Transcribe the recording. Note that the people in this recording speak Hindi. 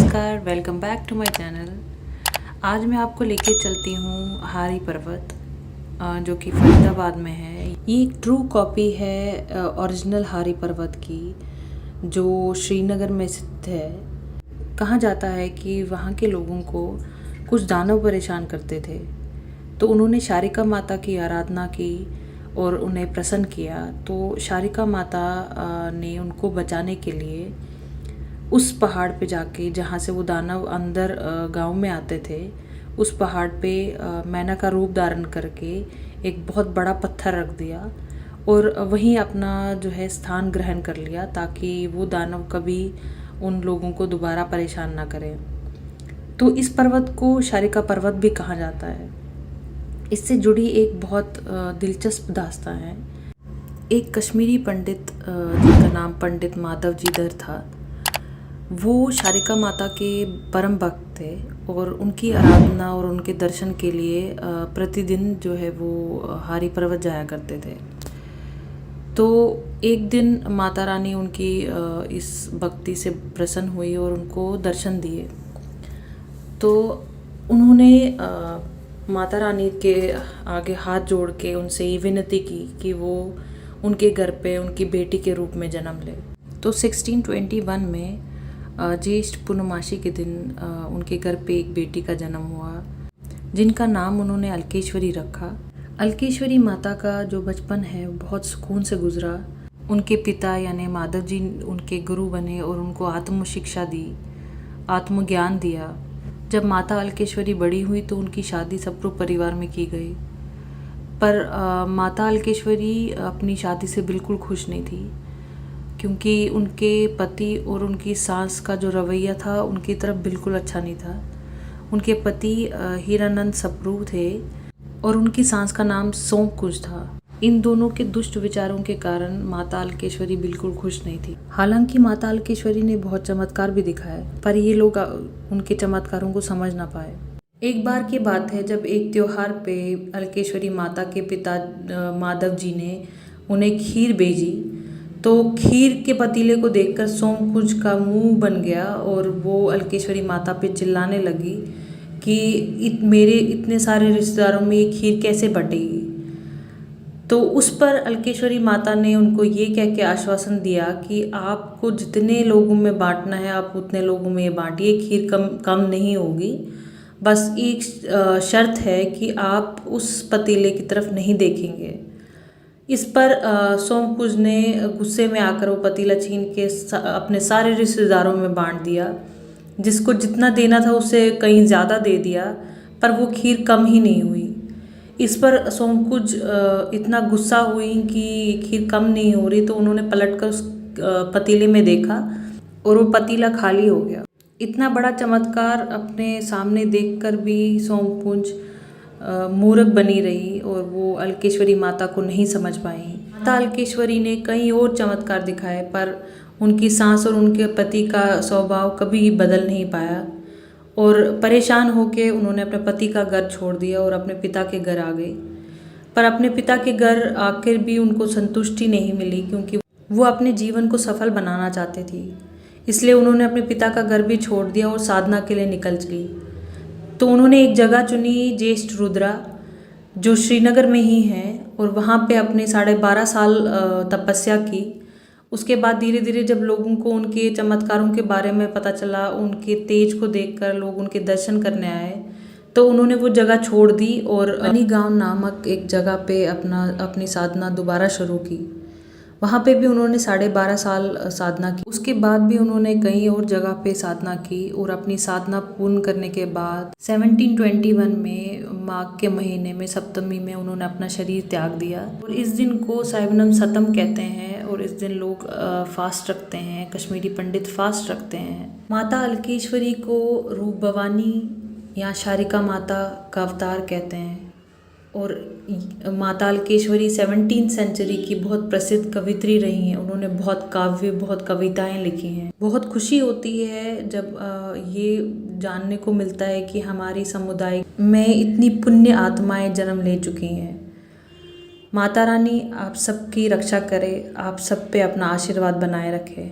नमस्कार, welcome back to my channel. आज मैं आपको लेके चलती हूँ हारी पर्वत, जो कि फरीदाबाद में है। ये एक ट्रू कॉपी है ओरिजिनल हारी पर्वत की, जो श्रीनगर में स्थित है। कहा जाता है कि वहाँ के लोगों को कुछ दानव परेशान करते थे, तो उन्होंने शारिका माता की आराधना की और उन्हें प्रसन्न किया। तो शारिका माता ने उनको बचाने के लिए उस पहाड़ पे जाके, जहाँ से वो दानव अंदर गांव में आते थे, उस पहाड़ पे मैना का रूप धारण करके एक बहुत बड़ा पत्थर रख दिया और वहीं अपना जो है स्थान ग्रहण कर लिया, ताकि वो दानव कभी उन लोगों को दोबारा परेशान ना करें। तो इस पर्वत को शारिका पर्वत भी कहा जाता है। इससे जुड़ी एक बहुत दिलचस्प दास्तां है। एक कश्मीरी पंडित, जिनका नाम पंडित माधव जी धर था, वो शारिका माता के परम भक्त थे और उनकी आराधना और उनके दर्शन के लिए प्रतिदिन जो है वो हारी पर्वत जाया करते थे। तो एक दिन माता रानी उनकी इस भक्ति से प्रसन्न हुई और उनको दर्शन दिए। तो उन्होंने माता रानी के आगे हाथ जोड़ के उनसे ये विनती की कि वो उनके घर पे उनकी बेटी के रूप में जन्म ले। तो 1621 में ज्येष्ठ पूर्णमासी के दिन उनके घर पे एक बेटी का जन्म हुआ, जिनका नाम उन्होंने अलकेश्वरी रखा। अलकेश्वरी माता का जो बचपन है बहुत सुकून से गुजरा। उनके पिता यानी माधव जी उनके गुरु बने और उनको आत्म शिक्षा दी, आत्मज्ञान दिया। जब माता अलकेश्वरी बड़ी हुई तो उनकी शादी सप्रू परिवार में की गई, पर माता अलकेश्वरी अपनी शादी से बिल्कुल खुश नहीं थी, क्योंकि उनके पति और उनकी सास का जो रवैया था उनकी तरफ बिल्कुल अच्छा नहीं था। उनके पति हीरानंद सप्रू थे और उनकी सास का नाम सोमकुज था। इन दोनों के दुष्ट विचारों के कारण माता अलकेश्वरी बिल्कुल खुश नहीं थी। हालांकि माता अलकेश्वरी ने बहुत चमत्कार भी दिखाए, पर ये लोग उनके चमत्कारों को समझ ना पाए। एक बार की बात है, जब एक त्योहार पे अलकेश्वरी माता के पिता माधव जी ने उन्हें खीर भेजी, तो खीर के पतीले को देखकर सोमकुज का मुंह बन गया और वो अलकेश्वरी माता पे चिल्लाने लगी कि मेरे इतने सारे रिश्तेदारों में ये खीर कैसे बटेगी। तो उस पर अलकेश्वरी माता ने उनको ये कह के आश्वासन दिया कि आपको जितने लोगों में बांटना है आप उतने लोगों में ये बांटिए, खीर कम नहीं होगी। बस एक शर्त है कि आप उस पतीले की तरफ नहीं देखेंगे। इस पर सोमकुज ने गुस्से में आकर वो पतीला छीन के अपने सारे रिश्तेदारों में बांट दिया। जिसको जितना देना था उससे कहीं ज़्यादा दे दिया, पर वो खीर कम ही नहीं हुई। इस पर सोमकुज इतना गुस्सा हुई कि खीर कम नहीं हो रही, तो उन्होंने पलटकर उस पतीले में देखा और वो पतीला खाली हो गया। इतना बड़ा चमत्कार अपने सामने देखकर भी सोमकुज मूर्ख बनी रही और वो अलकेश्वरी माता को नहीं समझ पाई। माता अलकेश्वरी ने कई और चमत्कार दिखाए, पर उनकी सास और उनके पति का स्वभाव कभी बदल नहीं पाया और परेशान होकर उन्होंने अपने पति का घर छोड़ दिया और अपने पिता के घर आ गई। पर अपने पिता के घर आकर भी उनको संतुष्टि नहीं मिली, क्योंकि वो अपने जीवन को सफल बनाना चाहते थी। इसलिए उन्होंने अपने पिता का घर भी छोड़ दिया और साधना के लिए निकल चली। तो उन्होंने एक जगह चुनी, ज्येष्ठ रुद्रा, जो श्रीनगर में ही है, और वहाँ पे अपने 12.5 साल तपस्या की। उसके बाद धीरे धीरे जब लोगों को उनके चमत्कारों के बारे में पता चला, उनके तेज को देखकर लोग उनके दर्शन करने आए, तो उन्होंने वो जगह छोड़ दी और अनी गांव नामक एक जगह पे अपनी साधना दोबारा शुरू की। वहाँ पे भी उन्होंने 12.5 साल साधना की। उसके बाद भी उन्होंने कई और जगह पे साधना की और अपनी साधना पूर्ण करने के बाद 1721 में माघ के महीने में सप्तमी में उन्होंने अपना शरीर त्याग दिया। और इस दिन को साइवनम सतम कहते हैं और इस दिन लोग फास्ट रखते हैं, कश्मीरी पंडित फास्ट रखते हैं। माता अलकेश्वरी को रूप भवानी या शारिका माता का अवतार कहते हैं और माता अलकेश्वरी 17वीं सेंचुरी की बहुत प्रसिद्ध कवित्री रही हैं। उन्होंने बहुत काव्य, बहुत कविताएं लिखी हैं। बहुत खुशी होती है जब ये जानने को मिलता है कि हमारी समुदाय में इतनी पुण्य आत्माएं जन्म ले चुकी हैं। माता रानी आप सबकी रक्षा करे, आप सब पे अपना आशीर्वाद बनाए रखे।